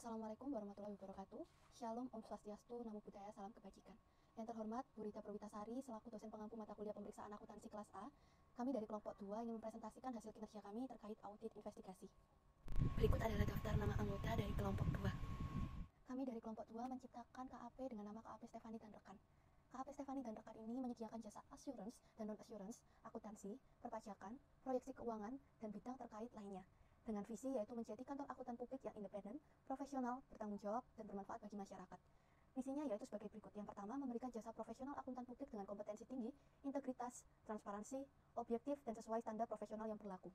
Assalamualaikum warahmatullahi wabarakatuh. Shalom, Om Swastiastu, Namo Buddhaya, salam kebajikan. Yang terhormat, Bu Rita Perwitasari, selaku dosen pengampu mata kuliah pemeriksaan akuntansi kelas A, kami dari kelompok 2 ingin mempresentasikan hasil kinerja kami terkait audit investigasi. Berikut adalah daftar nama anggota dari kelompok 2. Kami dari kelompok 2 menciptakan KAP dengan nama KAP Stefani dan rekan. KAP Stefani dan rekan ini menyediakan jasa assurance dan non-assurance, akuntansi, perpajakan, proyeksi keuangan, dan bidang terkait lainnya. Dengan visi yaitu menjadi kantor akuntan publik yang independen, profesional, bertanggung jawab, dan bermanfaat bagi masyarakat. Misinya yaitu sebagai berikut. Yang pertama, memberikan jasa profesional akuntan publik dengan kompetensi tinggi, integritas, transparansi, objektif, dan sesuai standar profesional yang berlaku.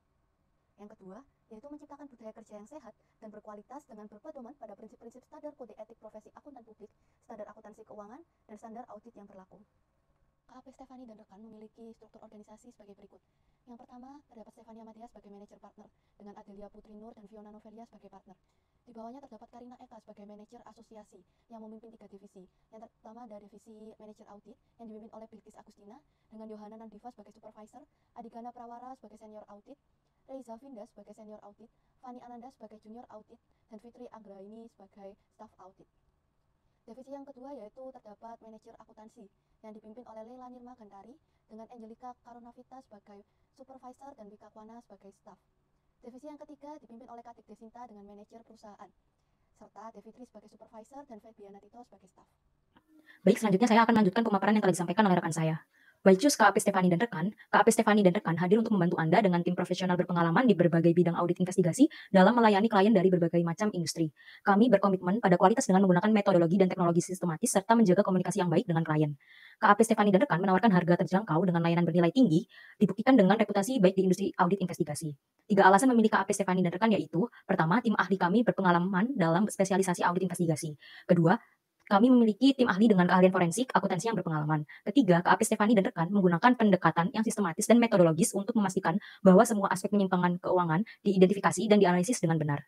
Yang kedua, yaitu menciptakan budaya kerja yang sehat dan berkualitas dengan berpedoman pada prinsip-prinsip standar kode etik profesi akuntan publik, standar akuntansi keuangan, dan standar audit yang berlaku. KAP Stefani dan rekan memiliki struktur organisasi sebagai berikut. Yang pertama, terdapat Stefani Amadia sebagai manajer partner, dengan Adelia Putri Nur dan Fiona Novelia sebagai partner. Di bawahnya terdapat Karina Eka sebagai manajer asosiasi, yang memimpin 3 divisi. Yang pertama ada divisi manajer audit, yang dipimpin oleh Bilkis Agustina, dengan Yohana Nandiva sebagai supervisor, Adigana Prawara sebagai senior audit, Reiza Vinda sebagai senior audit, Fani Ananda sebagai junior audit, dan Fitri Anggraini sebagai staff audit. Divisi yang kedua yaitu terdapat manajer akuntansi yang dipimpin oleh Leila Nirma Gantari dengan Angelika Karunavita sebagai supervisor dan Wika Kwana sebagai staff. Divisi yang ketiga dipimpin oleh Katik Desinta dengan manajer perusahaan, serta Devitri sebagai supervisor dan Febiana Tito sebagai staff. Baik, selanjutnya saya akan melanjutkan pemaparan yang telah disampaikan oleh rekan saya. By Choose KAP Stefani dan rekan, KAP Stefani dan rekan hadir untuk membantu Anda dengan tim profesional berpengalaman di berbagai bidang audit investigasi dalam melayani klien dari berbagai macam industri. Kami berkomitmen pada kualitas dengan menggunakan metodologi dan teknologi sistematis serta menjaga komunikasi yang baik dengan klien. KAP Stefani dan rekan menawarkan harga terjangkau dengan layanan bernilai tinggi, dibuktikan dengan reputasi baik di industri audit investigasi. 3 alasan memilih KAP Stefani dan rekan yaitu, pertama, tim ahli kami berpengalaman dalam spesialisasi audit investigasi. Kedua, kami memiliki tim ahli dengan keahlian forensik, akuntansi yang berpengalaman. Ketiga, KAP Stefani dan rekan menggunakan pendekatan yang sistematis dan metodologis untuk memastikan bahwa semua aspek penyimpangan keuangan diidentifikasi dan dianalisis dengan benar.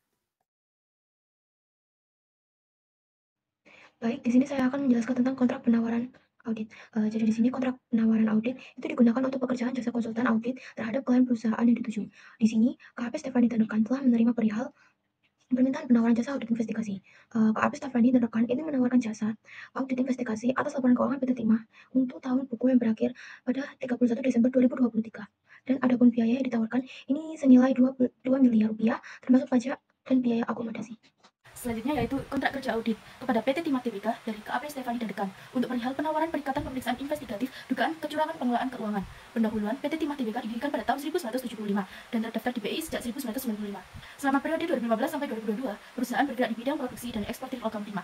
Baik, di sini saya akan menjelaskan tentang kontrak penawaran audit. Jadi di sini kontrak penawaran audit itu digunakan untuk pekerjaan jasa konsultan audit terhadap klien perusahaan yang dituju. Di sini, KAP Stefani dan rekan telah menerima perihal permintaan penawaran jasa audit investigasi. KAP Stefani dan rekan ini menawarkan jasa audit investigasi atas laporan keuangan PT Timah untuk tahun buku yang berakhir pada 31 Desember 2023. Dan adapun biaya yang ditawarkan ini senilai 2 miliar rupiah termasuk pajak dan biaya akomodasi. Selanjutnya yaitu kontrak kerja audit kepada PT Timah Tbk dari KAP Stefani dan rekan untuk perihal penawaran perikatan pemeriksaan investigatif dugaan kecurangan pengelolaan keuangan. Pendahuluan PT Timah Tbk didirikan pada tahun 1975 dan terdaftar di BI sejak 1995. Selama periode 2015 sampai 2022, perusahaan bergerak di bidang produksi dan eksportir logam timah.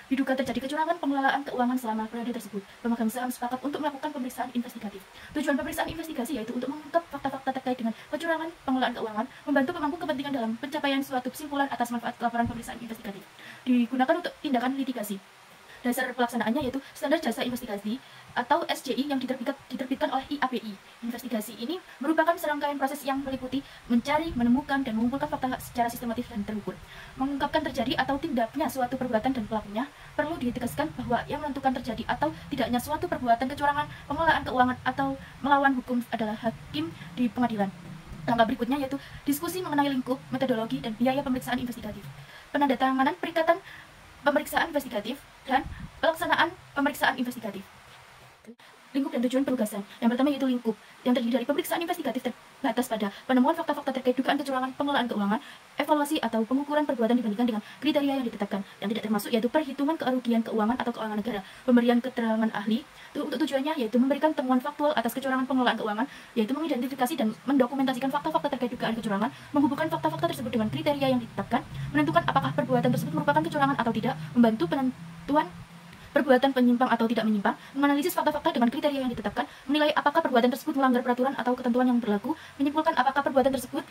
Diduga terjadi kecurangan pengelolaan keuangan selama periode tersebut. Pemegang saham sepakat untuk melakukan pemeriksaan investigatif. Tujuan pemeriksaan investigasi yaitu untuk mengungkap fakta-fakta terkait dengan kecurangan pengelolaan keuangan, membantu pemangku kepentingan dalam pencapaian suatu kesimpulan atas manfaat laporan pemeriksaan investigatif. Digunakan untuk tindakan litigasi. Dasar pelaksanaannya yaitu standar jasa investigasi atau SJI yang diterbitkan oleh IAPI. Investigasi ini merupakan serangkaian proses yang meliputi mencari, menemukan, dan mengumpulkan fakta secara sistematis dan terukur. Mengungkapkan terjadi atau tidaknya suatu perbuatan dan pelakunya, perlu ditegaskan bahwa yang menentukan terjadi atau tidaknya suatu perbuatan kecurangan, pengelolaan keuangan, atau melawan hukum adalah hakim di pengadilan. Langkah berikutnya yaitu diskusi mengenai lingkup, metodologi, dan biaya pemeriksaan investigatif. Penandatanganan perikatan pemeriksaan investigatif dan pelaksanaan pemeriksaan investigatif. Lingkup dan tujuan penugasan. Yang pertama yaitu lingkup, yang terdiri dari pemeriksaan investigatif terbatas pada penemuan fakta-fakta terkait dugaan kecurangan pengelolaan keuangan, evaluasi atau pengukuran perbuatan dibandingkan dengan kriteria yang ditetapkan. Yang tidak termasuk yaitu perhitungan kerugian keuangan atau keuangan negara, pemberian keterangan ahli. Untuk tujuannya yaitu memberikan temuan faktual atas kecurangan pengelolaan keuangan, yaitu mengidentifikasi dan mendokumentasikan fakta-fakta terkait dugaan kecurangan, menghubungkan fakta-fakta tersebut dengan kriteria yang ditetapkan, menentukan apakah perbuatan tersebut merupakan kecurangan atau tidak, membantu penentuan perbuatan penyimpang atau tidak menyimpang, menganalisis fakta-fakta dengan kriteria yang ditetapkan, menilai apakah perbuatan tersebut melanggar peraturan atau ketentuan yang berlaku, menyimpulkan apakah perbuatan tersebut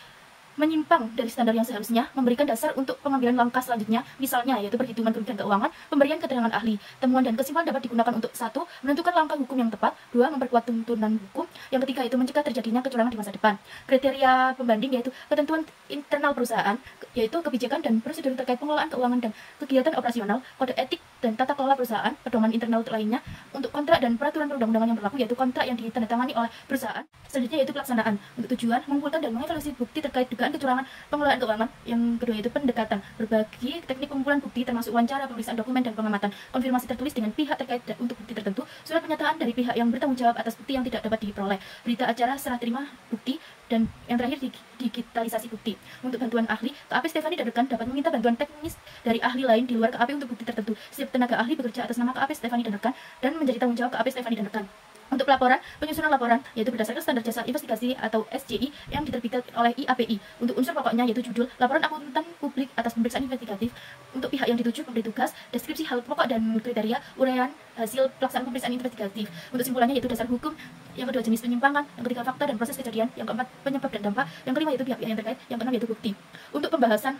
menyimpang dari standar yang seharusnya, memberikan dasar untuk pengambilan langkah selanjutnya, misalnya yaitu perhitungan kerugian keuangan, pemberian keterangan ahli. Temuan dan kesimpulan dapat digunakan untuk 1. Menentukan langkah hukum yang tepat, 2. Memperkuat tuntunan hukum, yang ketiga yaitu mencegah terjadinya kecurangan di masa depan. Kriteria pembanding yaitu ketentuan internal perusahaan, yaitu kebijakan dan prosedur terkait pengelolaan keuangan dan kegiatan operasional, kode etik dan tata kelola perusahaan, pedoman internal lainnya. Untuk kontrak dan peraturan perundang-undangan yang berlaku yaitu kontrak yang ditandatangani oleh perusahaan. Selanjutnya yaitu pelaksanaan. Untuk tujuan mengumpulkan dan mengevaluasi bukti terkait dugaan dugaan kecurangan pengelolaan keuangan. Yang kedua yaitu pendekatan, berbagi teknik pengumpulan bukti termasuk wawancara, pemeriksaan dokumen dan pengamatan, konfirmasi tertulis dengan pihak terkait untuk bukti tertentu, surat pernyataan dari pihak yang bertanggung jawab atas bukti yang tidak dapat diperoleh, berita acara serah terima bukti, dan yang terakhir digitalisasi bukti. Untuk bantuan ahli, KAP Stefani Dadekan dapat meminta bantuan teknis dari ahli lain di luar KAP untuk bukti tertentu. Setiap tenaga ahli bekerja atas nama KAP Stefani Dadekan dan menjadi tanggung jawab KAP Stefani Dadekan. Untuk pelaporan, penyusunan laporan yaitu berdasarkan standar jasa investigasi atau SJI yang diterbitkan oleh IAPI. Untuk unsur pokoknya yaitu judul, laporan akuntan publik atas pemeriksaan investigatif. Untuk pihak yang dituju, pemberi tugas, deskripsi hal pokok dan kriteria, uraian hasil pelaksanaan pemeriksaan investigatif. Untuk simpulannya yaitu dasar hukum, yang kedua jenis penyimpangan, yang ketiga fakta dan proses kejadian, yang keempat penyebab dan dampak, yang kelima yaitu pihak-pihak yang terkait, yang keenam yaitu bukti. Untuk pembahasan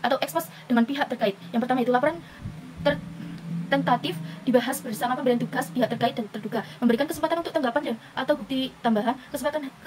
atau ekspos dengan pihak terkait, yang pertama yaitu laporan tentatif dibahas bersama pemberian tugas pihak terkait dan terduga, memberikan kesempatan untuk tanggapan dan atau bukti tambahan,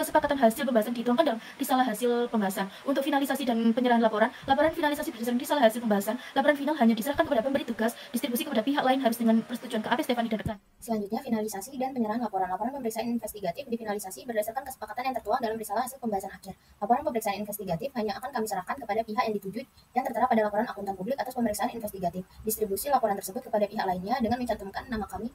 kesepakatan hasil pembahasan dituangkan dalam risalah hasil pembahasan. Untuk finalisasi dan penyerahan laporan finalisasi berdasarkan risalah hasil pembahasan, laporan final hanya diserahkan kepada pemberi tugas, distribusi kepada pihak lain harus dengan persetujuan KAP Stefani Dadekan. Selanjutnya, finalisasi dan penyerahan laporan pemeriksaan investigatif difinalisasi berdasarkan kesepakatan yang tertuang dalam risalah hasil pembahasan akhir. Laporan pemeriksaan investigatif hanya akan kami serahkan kepada pihak yang dituju yang tertera pada laporan akuntan publik atas pemeriksaan investigatif. Distribusi laporan tersebut kepada pihak lainnya dengan mencantumkan nama kami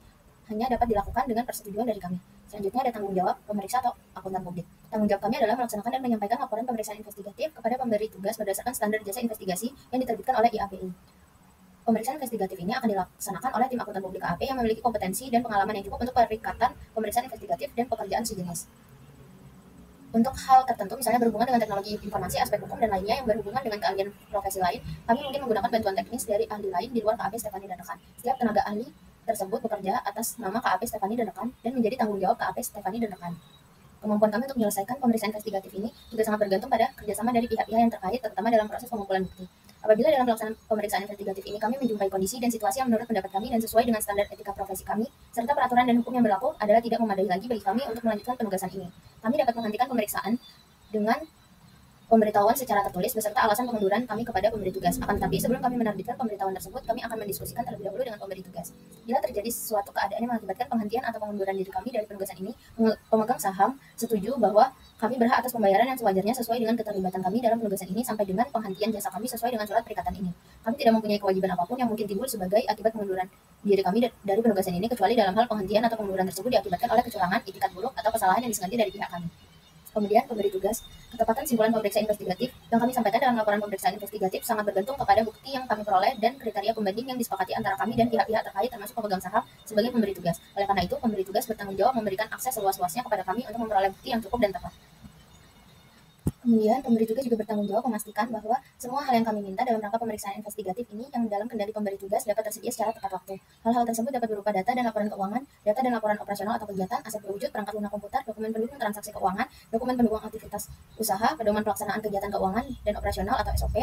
hanya dapat dilakukan dengan persetujuan dari kami. Selanjutnya ada tanggung jawab pemeriksa atau akuntan publik. Tanggung jawab kami adalah melaksanakan dan menyampaikan laporan pemeriksaan investigatif kepada pemberi tugas berdasarkan standar jasa investigasi yang diterbitkan oleh IAPI. Pemeriksaan investigatif ini akan dilaksanakan oleh tim akuntan publik KAP yang memiliki kompetensi dan pengalaman yang cukup untuk perikatan pemeriksaan investigatif dan pekerjaan sejenis. Untuk hal tertentu, misalnya berhubungan dengan teknologi informasi, aspek hukum, dan lainnya yang berhubungan dengan keahlian profesi lain, kami mungkin menggunakan bantuan teknis dari ahli lain di luar KAP Stefani Dadekan. Setiap tenaga ahli tersebut bekerja atas nama KAP Stefani Dadekan dan menjadi tanggung jawab KAP Stefani Dadekan. Kemampuan kami untuk menyelesaikan pemeriksaan investigatif ini juga sangat bergantung pada kerjasama dari pihak-pihak yang terkait, terutama dalam proses pengumpulan bukti. Apabila dalam pelaksanaan pemeriksaan investigatif ini kami menjumpai kondisi dan situasi yang menurut pendapat kami dan sesuai dengan standar etika profesi kami, serta peraturan dan hukum yang berlaku adalah tidak memadai lagi bagi kami untuk melanjutkan penugasan ini, kami dapat menghentikan pemeriksaan dengan pemberitahuan secara tertulis beserta alasan pengunduran kami kepada pemberi tugas. Akan tetapi, sebelum kami menerbitkan pemberitahuan tersebut, kami akan mendiskusikan terlebih dahulu dengan pemberi tugas. Bila terjadi suatu keadaan yang mengakibatkan penghentian atau pengunduran diri kami dari penugasan ini, pemegang saham setuju bahwa kami berhak atas pembayaran yang sewajarnya sesuai dengan keterlibatan kami dalam penugasan ini sampai dengan penghentian jasa kami sesuai dengan surat perikatan ini. Kami tidak mempunyai kewajiban apapun yang mungkin timbul sebagai akibat pengunduran diri kami dari penugasan ini kecuali dalam hal penghentian atau pengunduran tersebut diakibatkan oleh kecurangan, itikat buruk, atau kesalahan yang disengaja dari pihak kami. Kemudian, pemberi tugas, ketepatan simpulan pemeriksaan investigatif yang kami sampaikan dalam laporan pemeriksaan investigatif sangat bergantung kepada bukti yang kami peroleh dan kriteria pembanding yang disepakati antara kami dan pihak-pihak terkait termasuk pemegang saham sebagai pemberi tugas. Oleh karena itu, pemberi tugas bertanggung jawab memberikan akses seluas-luasnya kepada kami untuk memperoleh bukti yang cukup dan tepat. Kemudian, pemberi tugas juga bertanggung jawab memastikan bahwa semua hal yang kami minta dalam rangka pemeriksaan investigatif ini yang dalam kendali pemberi tugas dapat tersedia secara tepat waktu. Hal-hal tersebut dapat berupa data dan laporan keuangan, data dan laporan operasional atau kegiatan, aset berwujud, perangkat lunak komputer, dokumen pendukung transaksi keuangan, dokumen pendukung aktivitas usaha, pedoman pelaksanaan kegiatan keuangan dan operasional atau SOP,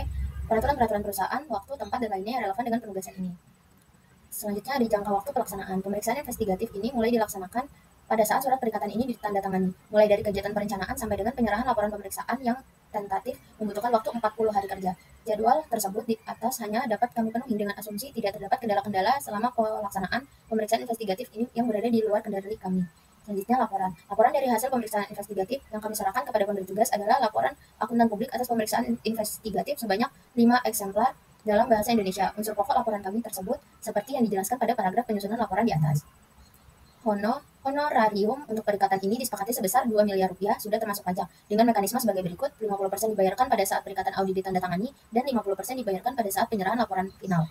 peraturan-peraturan perusahaan, waktu, tempat, dan lainnya yang relevan dengan penugasan ini. Selanjutnya ada jangka waktu pelaksanaan. Pemeriksaan investigatif ini mulai dilaksanakan pada saat surat perikatan ini ditandatangani, mulai dari kegiatan perencanaan sampai dengan penyerahan laporan pemeriksaan yang tentatif membutuhkan waktu 40 hari kerja. Jadwal tersebut di atas hanya dapat kami penuhi dengan asumsi tidak terdapat kendala-kendala selama pelaksanaan pemeriksaan investigatif ini yang berada di luar kendali kami. Selanjutnya laporan. Laporan dari hasil pemeriksaan investigatif yang kami serahkan kepada pemberi tugas adalah laporan akuntan publik atas pemeriksaan investigatif sebanyak 5 eksemplar dalam bahasa Indonesia. Unsur pokok laporan kami tersebut seperti yang dijelaskan pada paragraf penyusunan laporan di atas. Honorarium untuk perikatan ini disepakati sebesar 2 miliar rupiah sudah termasuk pajak dengan mekanisme sebagai berikut: 50% dibayarkan pada saat perikatan audit ditandatangani dan 50% dibayarkan pada saat penyerahan laporan final.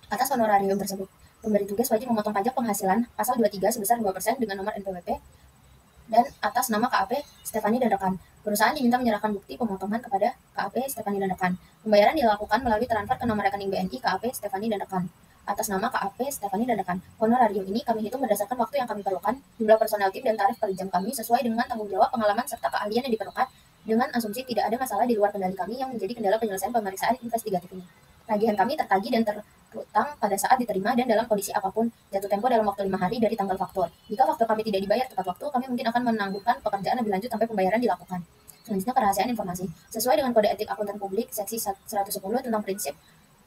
Atas honorarium tersebut, pemberi tugas wajib memotong pajak penghasilan pasal 23 sebesar 2% dengan nomor NPWP dan atas nama KAP Stefani Dadekan. Perusahaan diminta menyerahkan bukti pemotongan kepada KAP Stefani Dadekan. Pembayaran dilakukan melalui transfer ke nomor rekening BNI KAP Stefani Dadekan atas nama KAP Stefani Dadekan. Honorarium ini kami hitung berdasarkan waktu yang kami perlukan, jumlah personel tim dan tarif per jam kami sesuai dengan tanggung jawab, pengalaman, serta keahlian yang diperlukan, dengan asumsi tidak ada masalah di luar kendali kami yang menjadi kendala penyelesaian pemeriksaan investigatif ini. Tagihan kami tertagih dan terutang pada saat diterima dan dalam kondisi apapun, jatuh tempo dalam waktu 5 hari dari tanggal faktur. Jika faktur kami tidak dibayar tepat waktu, kami mungkin akan menangguhkan pekerjaan lebih lanjut sampai pembayaran dilakukan. Selanjutnya, kerahasiaan informasi. Sesuai dengan kode etik akuntan publik seksi 110 tentang prinsip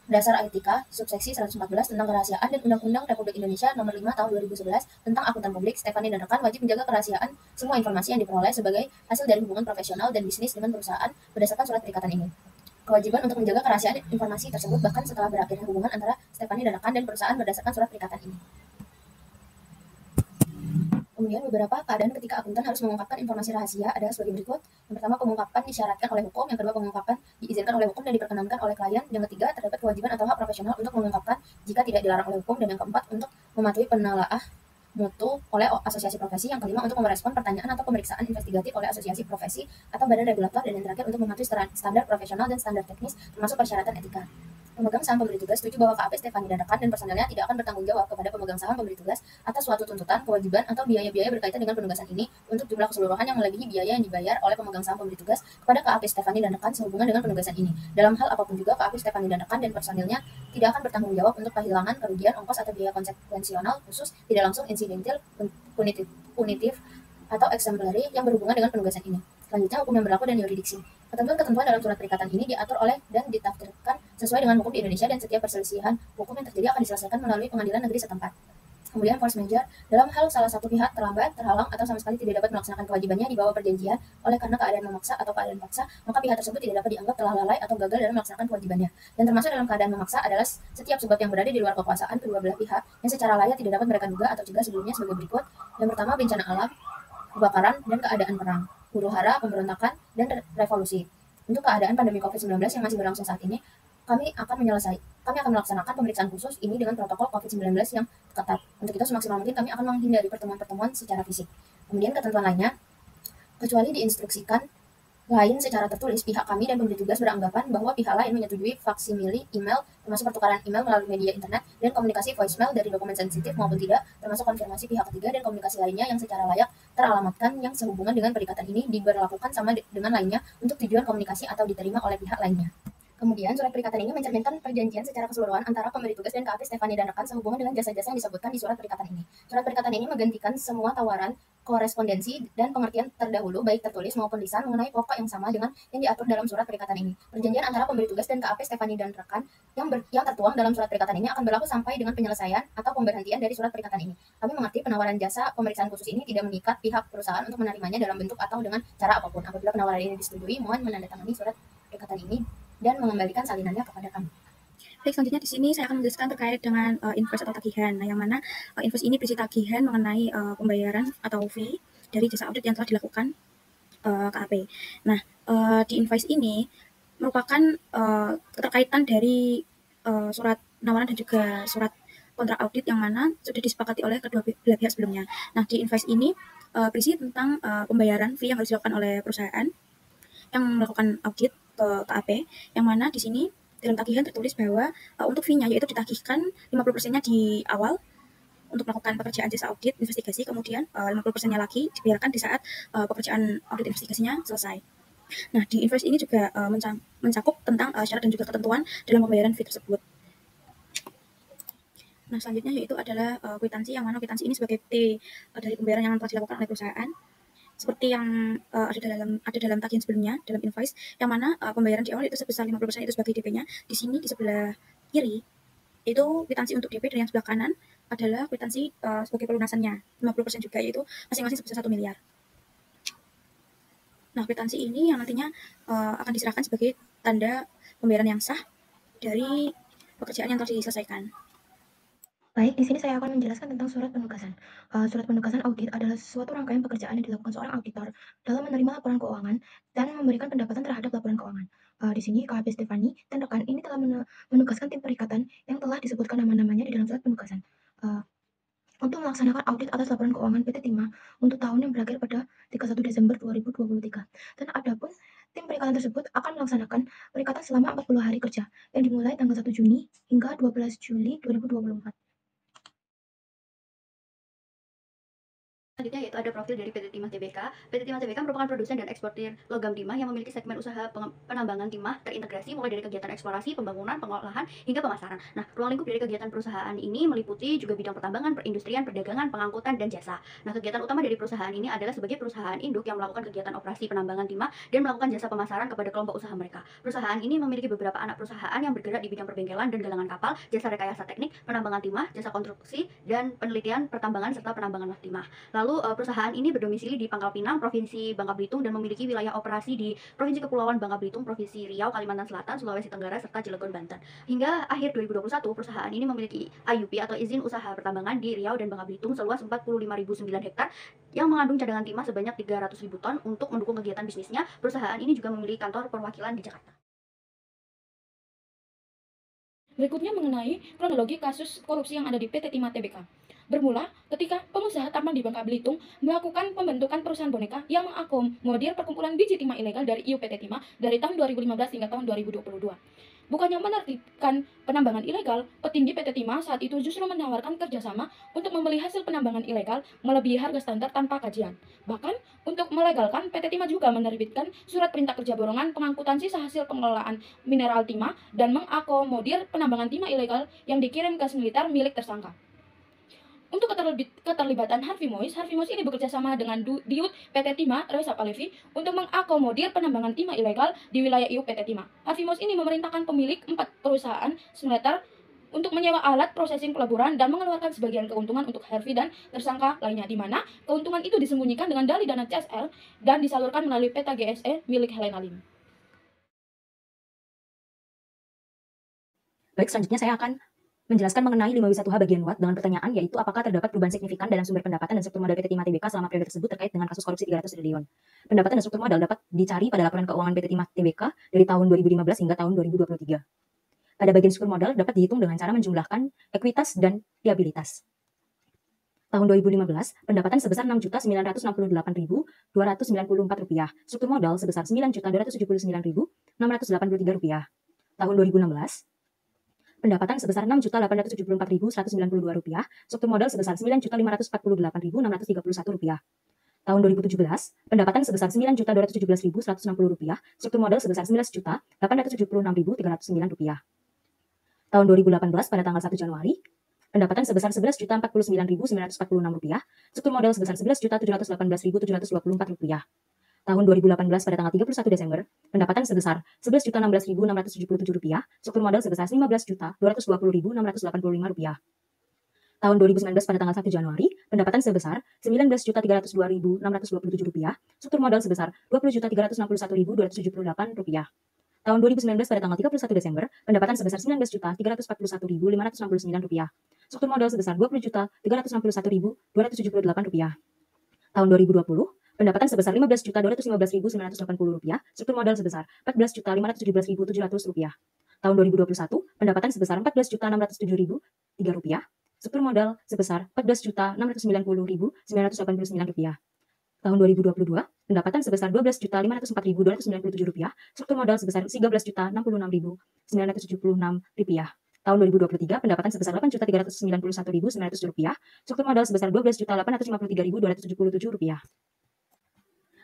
Dasar Etika, subseksi 114 tentang kerahasiaan dan Undang-Undang Republik Indonesia Nomor 5 Tahun 2011 tentang Akuntan Publik, Stefani dan rekan wajib menjaga kerahasiaan semua informasi yang diperoleh sebagai hasil dari hubungan profesional dan bisnis dengan perusahaan berdasarkan surat perikatan ini. Kewajiban untuk menjaga kerahasiaan informasi tersebut bahkan setelah berakhirnya hubungan antara Stefani dan rekan dan perusahaan berdasarkan surat perikatan ini. Kemudian beberapa keadaan ketika akuntan harus mengungkapkan informasi rahasia adalah sebagai berikut. Yang pertama, pengungkapan disyaratkan oleh hukum. Yang kedua, pengungkapan diizinkan oleh hukum dan diperkenankan oleh klien. Yang ketiga, terdapat kewajiban atau hak profesional untuk mengungkapkan jika tidak dilarang oleh hukum. Dan yang keempat, untuk mematuhi penelaah mutu oleh asosiasi profesi. Yang kelima, untuk merespon pertanyaan atau pemeriksaan investigatif oleh asosiasi profesi atau badan regulator. Dan yang terakhir, untuk mematuhi standar profesional dan standar teknis termasuk persyaratan etika. Pemegang saham pemberi tugas setuju bahwa KAP Stefani dan rekan dan personelnya tidak akan bertanggung jawab kepada pemegang saham pemberi tugas atas suatu tuntutan, kewajiban, atau biaya-biaya berkaitan dengan penugasan ini untuk jumlah keseluruhan yang melebihi biaya yang dibayar oleh pemegang saham pemberi tugas kepada KAP Stefani dan rekan sehubungan dengan penugasan ini. Dalam hal apapun juga, KAP Stefani dan rekan dan personelnya tidak akan bertanggung jawab untuk kehilangan, kerugian, ongkos, atau biaya konsekuensional khusus, tidak langsung, insidental, punitif, atau exemplary yang berhubungan dengan penugasan ini. Selanjutnya, hukum yang berlaku dan yuridiksi. Ketentuan-ketentuan dalam surat perikatan ini diatur oleh dan ditafsirkan sesuai dengan hukum di Indonesia dan setiap perselisihan hukum yang terjadi akan diselesaikan melalui pengadilan negeri setempat. Kemudian force majeure, dalam hal salah satu pihak terlambat, terhalang, atau sama sekali tidak dapat melaksanakan kewajibannya di bawah perjanjian oleh karena keadaan memaksa atau keadaan paksa, maka pihak tersebut tidak dapat dianggap telah lalai atau gagal dalam melaksanakan kewajibannya. Dan termasuk dalam keadaan memaksa adalah setiap sebab yang berada di luar kekuasaan kedua belah pihak yang secara layak tidak dapat mereka duga atau cegah sebelumnya sebagai berikut. Yang pertama, bencana alam, kebakaran, dan keadaan perang, huru-hara, pemberontakan, dan revolusi. Untuk keadaan pandemi COVID-19 yang masih berlangsung saat ini, kami akan melaksanakan pemeriksaan khusus ini dengan protokol COVID-19 yang ketat. Untuk itu, semaksimal mungkin kami akan menghindari pertemuan-pertemuan secara fisik. Kemudian ketentuan lainnya, kecuali diinstruksikan lain secara tertulis, pihak kami dan pemberi tugas beranggapan bahwa pihak lain menyetujui faksimili email, termasuk pertukaran email melalui media internet, dan komunikasi voicemail dari dokumen sensitif maupun tidak, termasuk konfirmasi pihak ketiga dan komunikasi lainnya yang secara layak teralamatkan yang sehubungan dengan perikatan ini diberlakukan sama dengan lainnya untuk tujuan komunikasi atau diterima oleh pihak lainnya. Kemudian, surat perikatan ini mencerminkan perjanjian secara keseluruhan antara pemberi tugas dan KAP Stefani dan rekan sehubungan dengan jasa-jasa yang disebutkan di surat perikatan ini. Surat perikatan ini menggantikan semua tawaran, korespondensi, dan pengertian terdahulu, baik tertulis maupun lisan, mengenai pokok yang sama dengan yang diatur dalam surat perikatan ini. Perjanjian antara pemberi tugas dan KAP Stefani dan rekan yang tertuang dalam surat perikatan ini akan berlaku sampai dengan penyelesaian atau pemberhentian dari surat perikatan ini. Kami mengerti penawaran jasa pemeriksaan khusus ini tidak mengikat pihak perusahaan untuk menerimanya dalam bentuk atau dengan cara apapun. Apabila penawaran ini disetujui, mohon menandatangani surat perikatan ini dan mengembalikan salinannya kepada kami. Baik, selanjutnya di sini saya akan menjelaskan terkait dengan invoice atau tagihan. Nah, yang mana invoice ini berisi tagihan mengenai pembayaran atau fee dari jasa audit yang telah dilakukan KAP. Nah, di invoice ini merupakan keterkaitan dari surat penawaran dan juga surat kontrak audit yang mana sudah disepakati oleh kedua belah pihak sebelumnya. Nah, di invoice ini berisi tentang pembayaran fee yang harus dilakukan oleh perusahaan yang melakukan audit ke KAP, yang mana di sini dalam tagihan tertulis bahwa untuk fee-nya yaitu ditagihkan 50%-nya di awal untuk melakukan pekerjaan jasa audit investigasi, kemudian 50%-nya lagi dibayarkan di saat pekerjaan audit investigasinya selesai. Nah, di invoice ini juga mencakup tentang syarat dan juga ketentuan dalam pembayaran fee tersebut. Nah, selanjutnya yaitu adalah kwitansi, yang mana kwitansi ini sebagai bukti dari pembayaran yang telah dilakukan oleh perusahaan. Seperti yang ada dalam tagihan sebelumnya, dalam invoice, yang mana pembayaran di awal itu sebesar 50% itu sebagai DP-nya. Di sini di sebelah kiri itu kwitansi untuk DP, dan yang sebelah kanan adalah kwitansi sebagai pelunasannya 50% juga, yaitu masing-masing sebesar 1 miliar. Nah, kwitansi ini yang nantinya akan diserahkan sebagai tanda pembayaran yang sah dari pekerjaan yang telah diselesaikan. Baik, di sini saya akan menjelaskan tentang surat penugasan. Surat penugasan audit adalah suatu rangkaian pekerjaan yang dilakukan seorang auditor dalam menerima laporan keuangan dan memberikan pendapatan terhadap laporan keuangan. Di sini KAP Stefani dan rekan ini telah menugaskan tim perikatan yang telah disebutkan nama-namanya di dalam surat penugasan untuk melaksanakan audit atas laporan keuangan PT Timah untuk tahun yang berakhir pada 31 Desember 2023. Dan adapun tim perikatan tersebut akan melaksanakan perikatan selama 40 hari kerja yang dimulai tanggal 1 Juni hingga 12 Juli 2024. selanjutnya yaitu ada profil dari PT Timah Tbk. PT Timah Tbk merupakan produsen dan eksportir logam timah yang memiliki segmen usaha penambangan timah terintegrasi mulai dari kegiatan eksplorasi, pembangunan, pengolahan, hingga pemasaran. Nah, ruang lingkup dari kegiatan perusahaan ini meliputi juga bidang pertambangan, perindustrian, perdagangan, pengangkutan, dan jasa. Nah, kegiatan utama dari perusahaan ini adalah sebagai perusahaan induk yang melakukan kegiatan operasi penambangan timah dan melakukan jasa pemasaran kepada kelompok usaha mereka. Perusahaan ini memiliki beberapa anak perusahaan yang bergerak di bidang perbengkelan dan galangan kapal, jasa rekayasa teknik, penambangan timah, jasa konstruksi, dan penelitian pertambangan serta penambangan timah. Lalu perusahaan ini berdomisili di Pangkal Pinang, Provinsi Bangka Belitung, dan memiliki wilayah operasi di Provinsi Kepulauan Bangka Belitung, Provinsi Riau, Kalimantan Selatan, Sulawesi Tenggara, serta Cilegon, Banten. Hingga akhir 2021, perusahaan ini memiliki IUP atau izin usaha pertambangan di Riau dan Bangka Belitung seluas 45.009 hektar yang mengandung cadangan timah sebanyak 300.000 ton. Untuk mendukung kegiatan bisnisnya, perusahaan ini juga memiliki kantor perwakilan di Jakarta. Berikutnya mengenai kronologi kasus korupsi yang ada di PT Timah Tbk. Bermula ketika pengusaha tambang di Bangka Belitung melakukan pembentukan perusahaan boneka yang mengakomodir perkumpulan biji timah ilegal dari IUPT Timah dari tahun 2015 hingga tahun 2022. Bukannya menertibkan penambangan ilegal, petinggi PT Timah saat itu justru menawarkan kerjasama untuk membeli hasil penambangan ilegal melebihi harga standar tanpa kajian. Bahkan, untuk melegalkan, PT Timah juga menerbitkan surat perintah kerja borongan pengangkutan sisa hasil pengelolaan mineral timah dan mengakomodir penambangan timah ilegal yang dikirim ke militer milik tersangka. Untuk keterlibatan Harvey Mois ini bekerja sama dengan Diut PT Timah, Reza Palevi, untuk mengakomodir penambangan timah ilegal di wilayah IUP PT Timah. Harvey Mois ini memerintahkan pemilik 4 perusahaan smelter untuk menyewa alat prosesing peleburan dan mengeluarkan sebagian keuntungan untuk Harvey dan tersangka lainnya, di mana keuntungan itu disembunyikan dengan dalih dana CSL dan disalurkan melalui peta GSE milik Helena Lim. Baik, selanjutnya saya akan menjelaskan mengenai 5W1H bagian Watt dengan pertanyaan yaitu apakah terdapat perubahan signifikan dalam sumber pendapatan dan struktur modal PT Timah Tbk selama periode tersebut terkait dengan kasus korupsi 300 triliun. Pendapatan dan struktur modal dapat dicari pada laporan keuangan PT Timah Tbk dari tahun 2015 hingga tahun 2023. Pada bagian struktur modal dapat dihitung dengan cara menjumlahkan ekuitas dan liabilitas. Tahun 2015, pendapatan sebesar Rp6.968.294, struktur modal sebesar Rp9.279.683. Tahun 2016, pendapatan sebesar Rp6.874.192, struktur modal sebesar Rp9.548.631. Tahun 2017, pendapatan sebesar Rp9.217.160, struktur modal sebesar Rp11.876.309. Tahun 2018 pada tanggal 1 Januari, pendapatan sebesar Rp11.049.946, struktur modal sebesar Rp11.718.724. Tahun 2018 pada tanggal 31 Desember, pendapatan sebesar Rp11.016.677, struktur modal sebesar Rp15.220.685. Tahun 2019 pada tanggal 1 Januari, pendapatan sebesar Rp19.302.627, struktur modal sebesar Rp20.361.278. Tahun 2019 pada tanggal 31 Desember, pendapatan sebesar Rp19.341.569, struktur modal sebesar Rp20.361.278. Tahun 2020, pendapatan sebesar Rp15.215.980, struktur modal sebesar Rp14.517.700. Tahun 2021, pendapatan sebesar Rp14.607.003, struktur modal sebesar Rp14.690.989. Tahun 2022, pendapatan sebesar Rp12.504.297, struktur modal sebesar Rp13.066.976. Tahun 2023, pendapatan sebesar Rp8.391.900, struktur modal sebesar Rp12.853.277.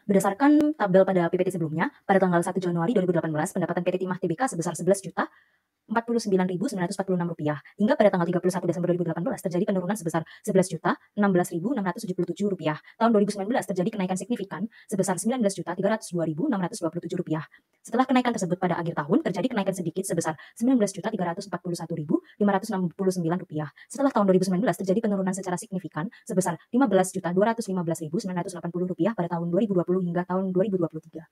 Berdasarkan tabel pada PPT sebelumnya, pada tanggal 1 Januari 2018, pendapatan PT Timah Tbk sebesar Rp11.049.946. Hingga pada tanggal 31 Desember 2018 terjadi penurunan sebesar Rp11.016.677. Tahun 2019 terjadi kenaikan signifikan sebesar Rp19.302.627. Setelah kenaikan tersebut pada akhir tahun terjadi kenaikan sedikit sebesar Rp19.341.569. Setelah tahun 2019 terjadi penurunan secara signifikan sebesar Rp15.215.980 pada tahun 2020 hingga tahun 2023.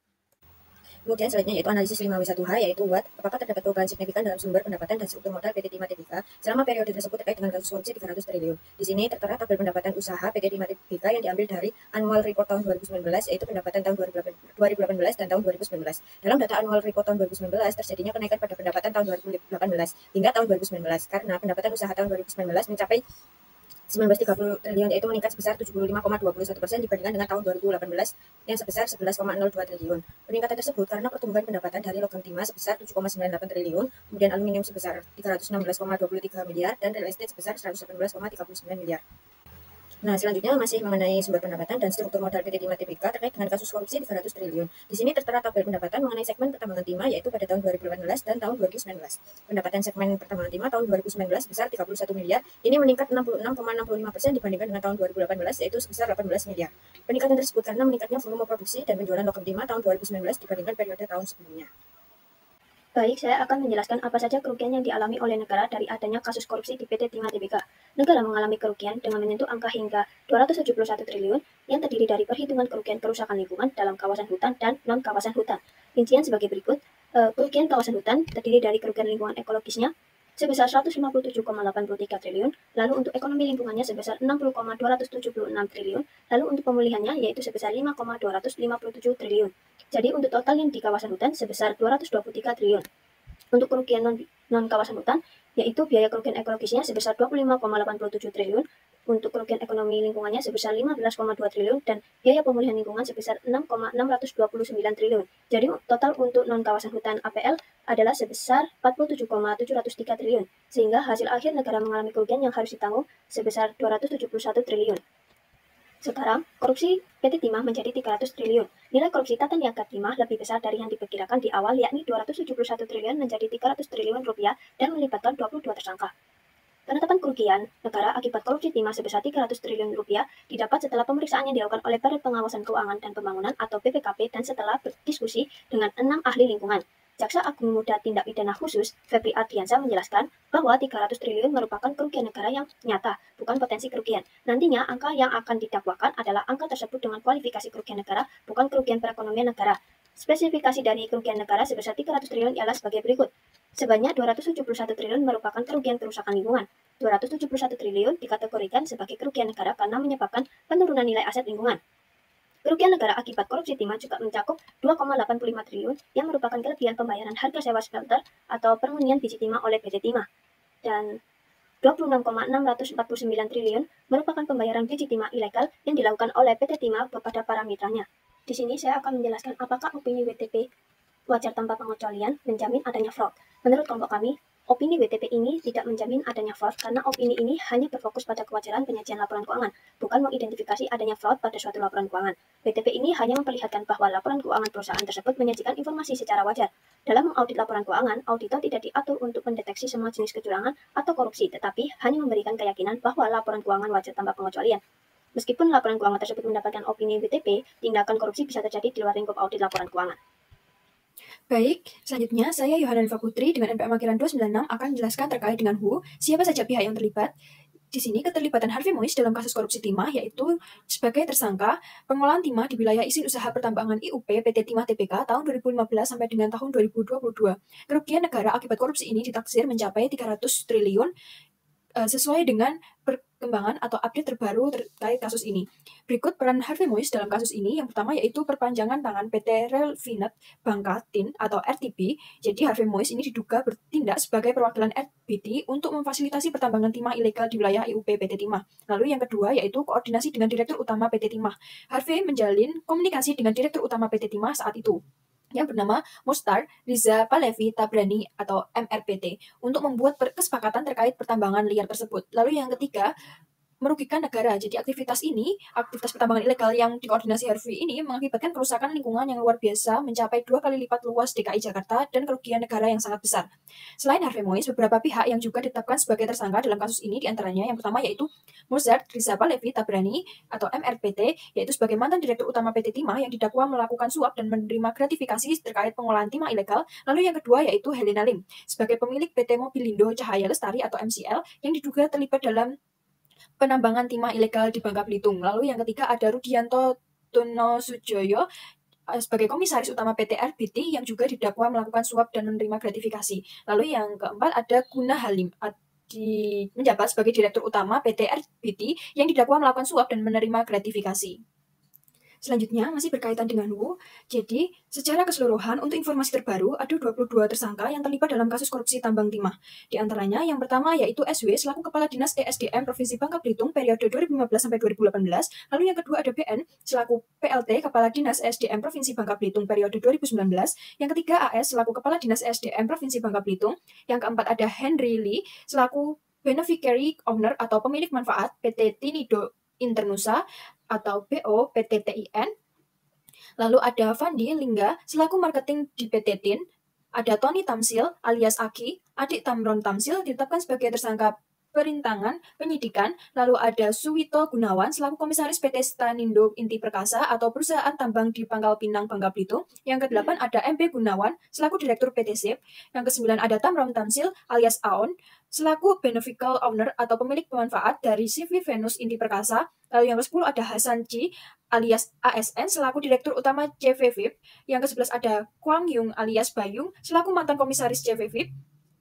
Kemudian selanjutnya yaitu analisis 5W1H yaitu Watt, apakah terdapat perubahan signifikan dalam sumber pendapatan dan struktur modal PT Timah Tbk selama periode tersebut terkait dengan kasus korupsi 300 triliun. Di sini tertera tabel pendapatan usaha PT Timah Tbk yang diambil dari annual report tahun 2019 yaitu pendapatan tahun 2018 dan tahun 2019. Dalam data annual report tahun 2019 terjadinya kenaikan pada pendapatan tahun 2018 hingga tahun 2019 karena pendapatan usaha tahun 2019 mencapai 1930 triliun yaitu meningkat sebesar 75,21% dibandingkan dengan tahun 2018 yang sebesar 11,02 triliun. Peningkatan tersebut karena pertumbuhan pendapatan dari logam timah sebesar 7,98 triliun, kemudian aluminium sebesar 316,23 miliar dan real estate sebesar 118,39 miliar. Nah, selanjutnya masih mengenai sumber pendapatan dan struktur modal PT Timah Tbk terkait dengan kasus korupsi 300 triliun. Di sini tertera tabel pendapatan mengenai segmen pertambangan timah yaitu pada tahun 2018 dan tahun 2019. Pendapatan segmen pertambangan timah tahun 2019 sebesar 31 miliar, ini meningkat 66,65% dibandingkan dengan tahun 2018 yaitu sebesar 18 miliar. Peningkatan tersebut karena meningkatnya volume produksi dan penjualan logam timah tahun 2019 dibandingkan periode tahun sebelumnya. Baik, saya akan menjelaskan apa saja kerugian yang dialami oleh negara dari adanya kasus korupsi di PT Timah Tbk. Negara mengalami kerugian dengan menyentuh angka hingga 271 triliun yang terdiri dari perhitungan kerugian kerusakan lingkungan dalam kawasan hutan dan non-kawasan hutan. Rincian sebagai berikut, kerugian kawasan hutan terdiri dari kerugian lingkungan ekologisnya sebesar 157,83 triliun, lalu untuk ekonomi lingkungannya sebesar 60,276 triliun, lalu untuk pemulihannya yaitu sebesar 5,257 triliun. Jadi untuk total yang di kawasan hutan sebesar 223 triliun. Untuk kerugian non-kawasan hutan, yaitu biaya kerugian ekologisnya sebesar 25,87 triliun, untuk kerugian ekonomi lingkungannya sebesar 15,2 triliun, dan biaya pemulihan lingkungan sebesar 6,629 triliun. Jadi total untuk non-kawasan hutan APL adalah sebesar 47,703 triliun, sehingga hasil akhir negara mengalami kerugian yang harus ditanggung sebesar 271 triliun. Sekarang, korupsi PT Timah menjadi 300 triliun. Nilai korupsi Tata Niaga Timah lebih besar dari yang diperkirakan di awal, yakni 271 triliun menjadi 300 triliun rupiah dan melibatkan 22 tersangka. Penetapan kerugian negara akibat korupsi timah sebesar 300 triliun rupiah didapat setelah pemeriksaan yang dilakukan oleh Badan Pengawasan Keuangan dan Pembangunan atau BPKP dan setelah berdiskusi dengan 6 ahli lingkungan. Jaksa Agung Muda Tindak Pidana Khusus, Febri Ardiansyah menjelaskan bahwa 300 triliun merupakan kerugian negara yang nyata, bukan potensi kerugian. Nantinya, angka yang akan didakwakan adalah angka tersebut dengan kualifikasi kerugian negara, bukan kerugian perekonomian negara. Spesifikasi dari kerugian negara sebesar 300 triliun ialah sebagai berikut. Sebanyak 271 triliun merupakan kerugian kerusakan lingkungan. 271 triliun dikategorikan sebagai kerugian negara karena menyebabkan penurunan nilai aset lingkungan. Kerugian negara akibat korupsi timah juga mencakup 2,85 triliun yang merupakan kelebihan pembayaran harga sewa smelter atau permunian biji timah oleh PT Timah. Dan 26,649 triliun merupakan pembayaran biji timah ilegal yang dilakukan oleh PT Timah kepada para mitranya. Di sini saya akan menjelaskan apakah opini WTP wajar tanpa pengecualian menjamin adanya fraud. Menurut kelompok kami, opini WTP ini tidak menjamin adanya fraud karena opini ini hanya berfokus pada kewajaran penyajian laporan keuangan, bukan mengidentifikasi adanya fraud pada suatu laporan keuangan. WTP ini hanya memperlihatkan bahwa laporan keuangan perusahaan tersebut menyajikan informasi secara wajar. Dalam mengaudit laporan keuangan, auditor tidak diatur untuk mendeteksi semua jenis kecurangan atau korupsi, tetapi hanya memberikan keyakinan bahwa laporan keuangan wajar tanpa pengecualian. Meskipun laporan keuangan tersebut mendapatkan opini WTP, tindakan korupsi bisa terjadi di luar lingkup audit laporan keuangan. Baik, selanjutnya saya Yohana Riva Putri dengan NPM Akhiran 296 akan menjelaskan terkait dengan WHO, siapa saja pihak yang terlibat. Di sini keterlibatan Harvey Mois dalam kasus korupsi timah yaitu sebagai tersangka pengolahan timah di wilayah izin usaha pertambangan IUP PT Timah Tbk tahun 2015 sampai dengan tahun 2022. Kerugian negara akibat korupsi ini ditaksir mencapai 300 triliun sesuai dengan perkembangan atau update terbaru terkait kasus ini. Berikut peran Harvey Mois dalam kasus ini. Yang pertama yaitu perpanjangan tangan PT Relfinet Bangka Tin atau RTP. Jadi Harvey Mois ini diduga bertindak sebagai perwakilan RBT untuk memfasilitasi pertambangan timah ilegal di wilayah IUP PT Timah. Lalu yang kedua yaitu koordinasi dengan Direktur Utama PT Timah. Harvey menjalin komunikasi dengan Direktur Utama PT Timah saat itu, yang bernama Mustar Riza Palevi Tabrani atau MRPT untuk membuat kesepakatan terkait pertambangan liar tersebut. Lalu yang ketiga, merugikan negara. Jadi aktivitas pertambangan ilegal yang dikoordinasi Harvey ini mengakibatkan kerusakan lingkungan yang luar biasa mencapai 2 kali lipat luas DKI Jakarta dan kerugian negara yang sangat besar. Selain Harvey Mois, beberapa pihak yang juga ditetapkan sebagai tersangka dalam kasus ini diantaranya yang pertama yaitu Mozart Riza Palevi Tabrani atau MRPT, yaitu sebagai mantan Direktur Utama PT Timah yang didakwa melakukan suap dan menerima gratifikasi terkait pengolahan timah ilegal. Lalu yang kedua yaitu Helena Lim sebagai pemilik PT Mobilindo Cahaya Lestari atau MCL yang diduga terlibat dalam penambangan timah ilegal di Bangka Belitung. Lalu yang ketiga ada Rudianto Tunosujoyo sebagai komisaris utama PT RBT yang juga didakwa melakukan suap dan menerima gratifikasi. Lalu yang keempat ada Guna Halim menjabat sebagai Direktur Utama PT RBT yang didakwa melakukan suap dan menerima gratifikasi. Selanjutnya, masih berkaitan dengan WHO. Jadi, secara keseluruhan, untuk informasi terbaru, ada 22 tersangka yang terlibat dalam kasus korupsi tambang timah. Di antaranya, yang pertama yaitu SW selaku Kepala Dinas ESDM Provinsi Bangka Belitung periode 2015-2018. Lalu yang kedua ada BN selaku PLT Kepala Dinas ESDM Provinsi Bangka Belitung periode 2019. Yang ketiga AS selaku Kepala Dinas ESDM Provinsi Bangka Belitung. Yang keempat ada Henry Lee selaku Beneficiary Owner atau pemilik manfaat PT Tinido Internusa atau BO PT TIN. Lalu ada Fandi Lingga selaku marketing di PT TIN. Ada Tony Tamsil alias Aki, adik Tamron Tamsil ditetapkan sebagai tersangka perintangan penyidikan. Lalu ada Suwito Gunawan selaku komisaris PT Stanindo Inti Perkasa atau perusahaan tambang di Pangkal Pinang, Bangka Belitung. Yang ke-8 ada MB Gunawan selaku direktur PT SIP. Yang ke-9 ada Tamron Tamsil alias Aon selaku beneficial owner atau pemilik pemanfaat dari CV Venus Inti Perkasa. Lalu yang ke-10 ada Hasan Chi alias ASN selaku direktur utama CV VIP. Yang ke-11 ada Kwang Yung alias Bayung selaku mantan komisaris CV VIP.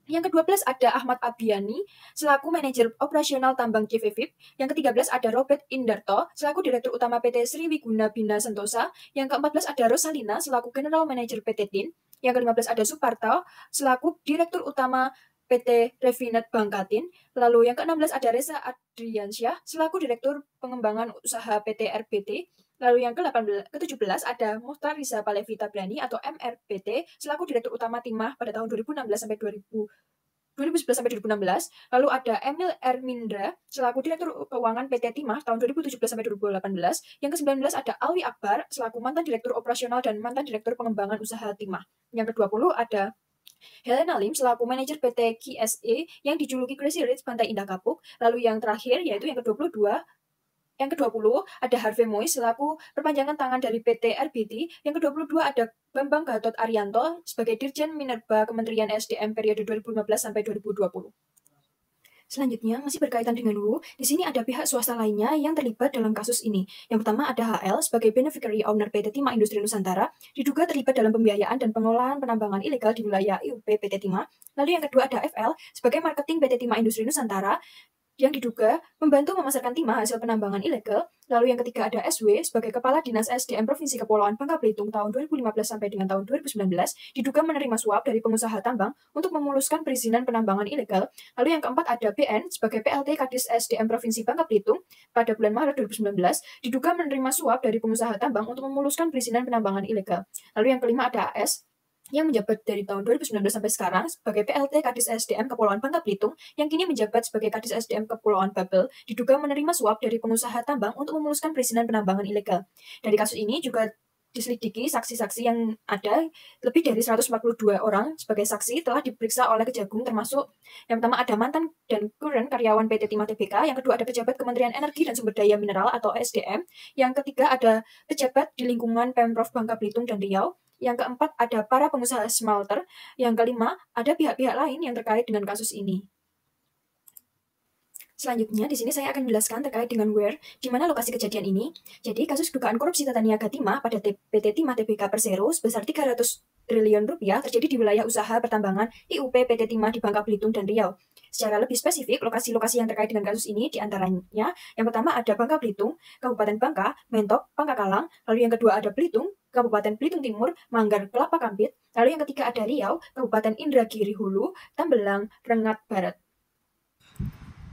Yang ke-12 ada Ahmad Abiani selaku manajer operasional tambang CV VIP. Yang ke-13 ada Robert Indarto selaku direktur utama PT Sriwiguna Bina Sentosa. Yang ke-14 ada Rosalina selaku general manager PT TIN. Yang ke-15 ada Suparto selaku direktur utama PT Refinet Bangkatin. Lalu yang ke-16 ada Reza Adriansyah selaku direktur pengembangan usaha PT RBT. Lalu yang ke-17 ada Muhtar Riza Palevi Tabrani atau MRPT selaku direktur utama Timah pada tahun 2011 sampai 2016. Lalu ada Emil Ermindra selaku direktur keuangan PT Timah tahun 2017 sampai 2018. Yang ke-19 ada Alwi Akbar selaku mantan direktur operasional dan mantan direktur pengembangan usaha Timah. Yang ke-20 ada Helena Lim selaku manajer PT KSE yang dijuluki Crazy Rich Pantai Indah Kapuk. Lalu yang terakhir yaitu yang ke-20 ada Harvey Mois selaku perpanjangan tangan dari PT RBT. Yang ke-22 ada Bambang Gatot Arianto sebagai Dirjen Minerba Kementerian SDM periode 2015 sampai 2020. Selanjutnya, masih berkaitan dengan WU, di sini ada pihak swasta lainnya yang terlibat dalam kasus ini. Yang pertama ada HL sebagai beneficiary owner PT Timah Industri Nusantara, diduga terlibat dalam pembiayaan dan pengolahan penambangan ilegal di wilayah IUP PT Timah. Lalu yang kedua ada FL sebagai marketing PT Timah Industri Nusantara, yang diduga membantu memasarkan timah hasil penambangan ilegal. Lalu yang ketiga ada SW sebagai Kepala Dinas SDM Provinsi Kepulauan Bangka Belitung tahun 2015 sampai dengan tahun 2019, diduga menerima suap dari pengusaha tambang untuk memuluskan perizinan penambangan ilegal. Lalu yang keempat ada BN sebagai PLT Kadis SDM Provinsi Bangka Belitung pada bulan Maret 2019, diduga menerima suap dari pengusaha tambang untuk memuluskan perizinan penambangan ilegal. Lalu yang kelima ada AS yang menjabat dari tahun 2019 sampai sekarang sebagai PLT Kadis SDM Kepulauan Bangka Belitung, yang kini menjabat sebagai Kadis SDM Kepulauan Babel, diduga menerima suap dari pengusaha tambang untuk memuluskan perizinan penambangan ilegal. Dari kasus ini juga diselidiki saksi-saksi yang ada, lebih dari 142 orang sebagai saksi telah diperiksa oleh Kejagung, termasuk yang pertama ada mantan dan current karyawan PT Timah Tbk, yang kedua ada pejabat Kementerian Energi dan Sumber Daya Mineral atau SDM, yang ketiga ada pejabat di lingkungan Pemprov Bangka Belitung dan Riau, yang keempat ada para pengusaha smelter, yang kelima ada pihak-pihak lain yang terkait dengan kasus ini. Selanjutnya, di sini saya akan menjelaskan terkait dengan where, di mana lokasi kejadian ini. Jadi, kasus dugaan korupsi tata niaga timah pada PT Timah Tbk Persero sebesar 300 triliun rupiah terjadi di wilayah usaha pertambangan IUP PT Timah di Bangka Belitung dan Riau. Secara lebih spesifik, lokasi-lokasi yang terkait dengan kasus ini diantaranya, yang pertama ada Bangka Belitung, Kabupaten Bangka, Mentok, Pangkakalang, lalu yang kedua ada Belitung, Kabupaten Belitung Timur, Manggar, Kelapa Kampit, lalu yang ketiga ada Riau, Kabupaten Indragiri Hulu, Tambelang, Rengat Barat.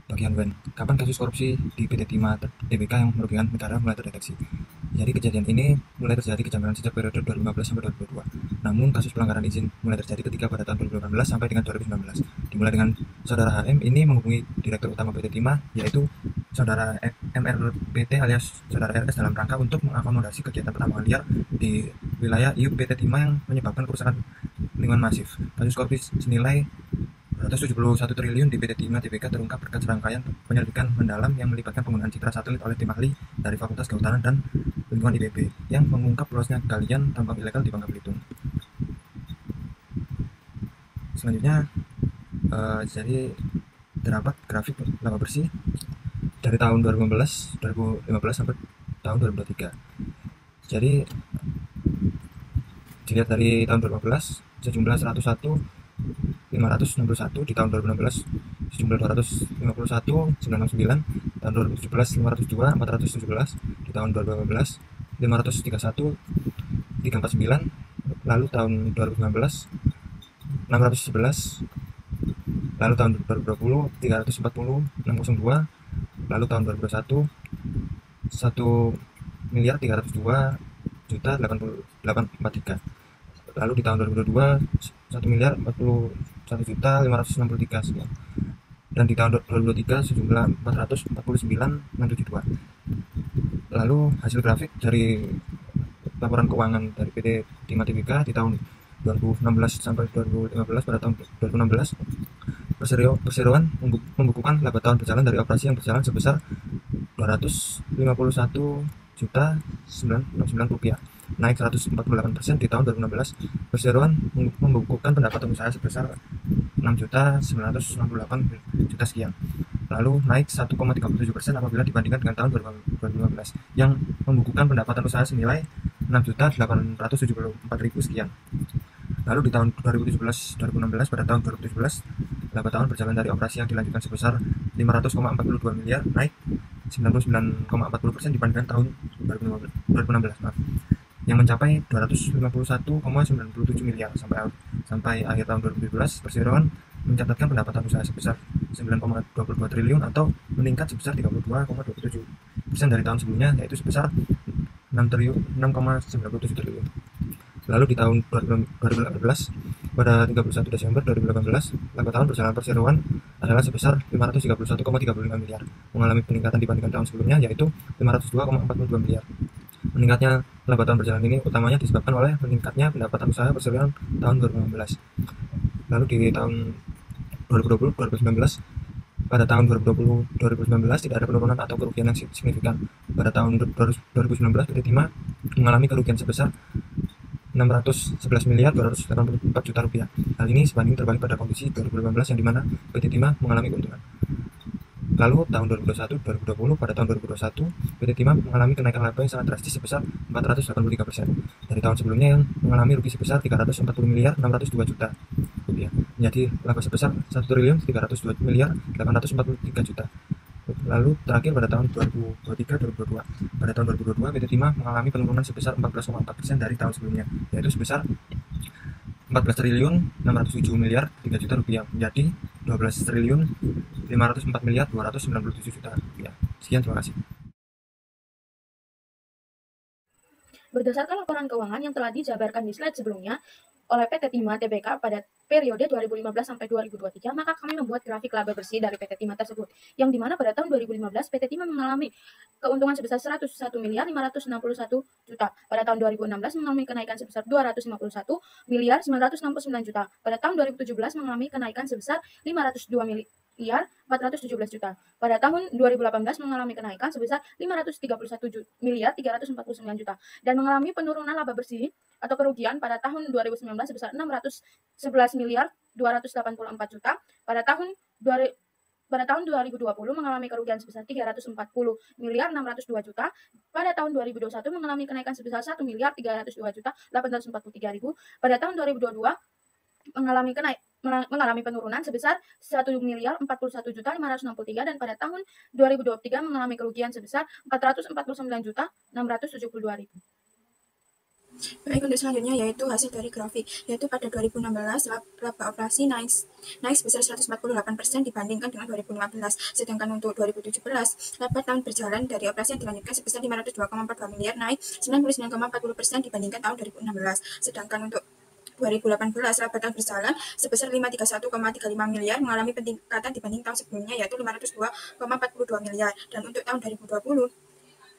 Bagian WEN, kapan kasus korupsi di PT Timah Tbk yang merugikan negara mulai terdeteksi? Jadi kejadian ini mulai terjadi kejanggalan sejak periode 2015 sampai 2022. Namun kasus pelanggaran izin mulai terjadi ketika pada tahun 2018 sampai dengan 2019. Dimulai dengan saudara HM ini menghubungi direktur utama PT Timah, yaitu saudara MRPT alias saudara RS dalam rangka untuk mengakomodasi kegiatan pertambangan liar di wilayah IUP PT Timah yang menyebabkan kerusakan lingkungan masif. Kasus korupsi senilai 171 triliun di PT Timah Tbk terungkap berkat serangkaian penyelidikan mendalam yang melibatkan penggunaan citra satelit oleh tim ahli dari Fakultas Kehutanan dan Lingkungan IPB yang mengungkap luasnya galian tambang ilegal di Bangka Belitung. Selanjutnya, jadi terdapat grafik laba bersih dari tahun 2015 sampai tahun 2023. Jadi dilihat dari tahun 2015 sejumlah 561 di tahun 2016, sejumlah 251, 969, tahun 2017 502, 417, di tahun 2018 531, 349, lalu tahun 2019 611, lalu tahun 2020 340, 602, lalu tahun 2021 1.302.843, lalu di tahun 2022 1.041.563 dan di tahun 2023 sejumlah 449.672. Lalu hasil grafik dari laporan keuangan dari PT Timah Tbk di tahun 2016 sampai 2015. Pada tahun 2016 perseroan membukukan laba tahun berjalan dari operasi yang berjalan sebesar Rp251.969, naik 148% di tahun 2016. Perseroan membukukan pendapatan usaha sebesar Rp6.968.000.000 sekian, lalu naik 1,37% apabila dibandingkan dengan tahun 2015 yang membukukan pendapatan usaha senilai Rp6.874.000 sekian. Lalu di tahun 2017-2016, pada tahun 2017 laba tahun berjalan dari operasi yang dilanjutkan sebesar Rp500,42 miliar, naik 99,40% dibandingkan tahun 2016, yang mencapai Rp251,97 miliar. Sampai akhir tahun 2017, perseroan mencatatkan pendapatan usaha sebesar Rp9,22 triliun atau meningkat sebesar 32,27% dari tahun sebelumnya, yaitu sebesar Rp6,97 triliun. Lalu di tahun 2018, pada 31 Desember 2018, laba tahun berjalan perseroan adalah sebesar Rp531,35 miliar, mengalami peningkatan dibandingkan tahun sebelumnya, yaitu Rp502,42 miliar. Meningkatnya laba tahun berjalan ini utamanya disebabkan oleh meningkatnya pendapatan usaha perseroan tahun 2016. Lalu di tahun 2020-2019, pada tahun 2020-2019 tidak ada penurunan atau kerugian yang signifikan. Pada tahun 2019, PT Timah mengalami kerugian sebesar Rp611.284.000.000. Hal ini sebanding terbalik pada kondisi 2018 yang dimana PT Timah mengalami keuntungan. Lalu tahun 2021-2020, pada tahun 2021 PT Timah mengalami kenaikan laba yang sangat drastis sebesar 483% dari tahun sebelumnya yang mengalami rugi sebesar Rp340.602.000.000 menjadi laba sebesar Rp1.302.843.000.000. Lalu terakhir pada tahun 2023-2022. Pada tahun 2022 PT Timah mengalami penurunan sebesar 14,4% dari tahun sebelumnya, yaitu sebesar Rp14.607.003.000.000 menjadi Rp12.504.297.000.000. Sekian, terima kasih. Berdasarkan laporan keuangan yang telah dijabarkan di slide sebelumnya oleh PT Timah Tbk pada periode 2015 sampai 2023, maka kami membuat grafik laba bersih dari PT Timah tersebut, yang dimana pada tahun 2015 PT Timah mengalami keuntungan sebesar Rp101.561.000.000. Pada tahun 2016 mengalami kenaikan sebesar Rp251.969.000.000. Pada tahun 2017 mengalami kenaikan sebesar Rp502.417.000.000. Pada tahun 2018 mengalami kenaikan sebesar Rp531.349.000.000 dan mengalami penurunan laba bersih atau kerugian pada tahun 2019 sebesar Rp611.284.000.000. Pada tahun 2020 mengalami kerugian sebesar Rp340.602.000.000. Pada tahun 2021 mengalami kenaikan sebesar Rp1.302.843.000. Pada tahun 2022 mengalami penurunan sebesar Rp1.041.563.000 dan pada tahun 2023 mengalami kerugian sebesar Rp449.672.000. Baik, untuk selanjutnya yaitu hasil dari grafik, yaitu pada 2016 laba operasi naik sebesar 148% dibandingkan dengan 2015. Sedangkan untuk 2017 laba tahun berjalan dari operasi yang dilanjutkan sebesar Rp502,42 miliar, naik 99,40% dibandingkan tahun 2016. Sedangkan untuk 2018 laba tahun berjalan sebesar Rp531,35 miliar, mengalami peningkatan dibanding tahun sebelumnya yaitu Rp502,42 miliar. Dan untuk tahun